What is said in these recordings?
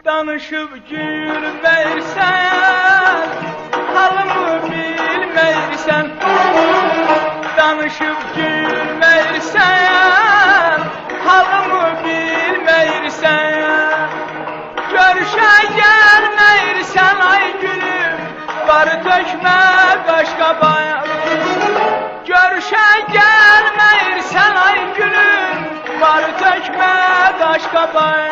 Danışıp gülmeysen, halımı bilmeysen. Danışıp gülmeysen, halımı bilmeysen. Görüşe gelmeysen ay gülüm, barı tökme qaşqabaya. Görüşe gelmeysen ay gülüm, barı tökme qaşqabaya.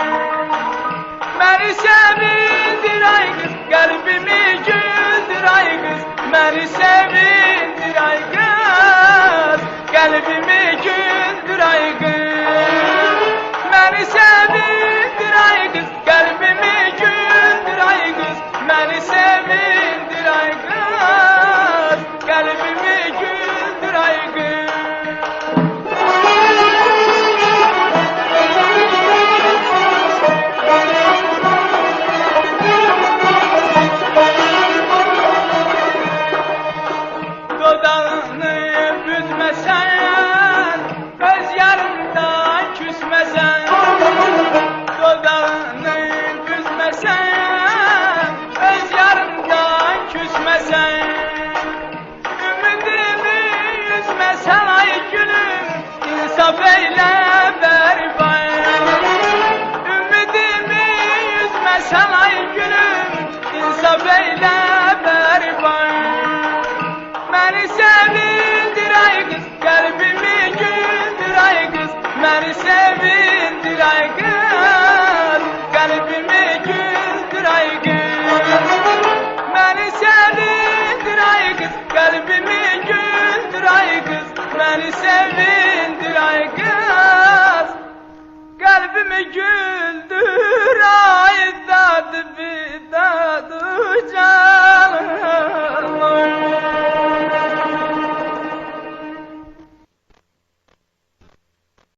Məni sevindir ay qız, qəlbimi güldür ay qız. Məni sevindir ay qız, qəlbimi güldür ay qız. Məni sevindir ay qız, qəlbimi güldür ay qız. Məni sevindir ay qız, qəlbimi güldür ay qız. Dodağını büzmesen, öz yarından küsmesen. Dodağını büzmesen, öz yarından küsmesen. Ümidimi üzmesen ay gülüm, insaf eyle berbat. Ümidimi üzmesen ay gülüm, insaf eyle berbat. Məni sevindir ay qız, qəlbimi güldür ay qız. Məni sevindir ay qız, qəlbimi güldür ay qız. Məni sevindir ay qız, qəlbimi güldür ay qız. Məni sevindir ay qız, qəlbimi güldür.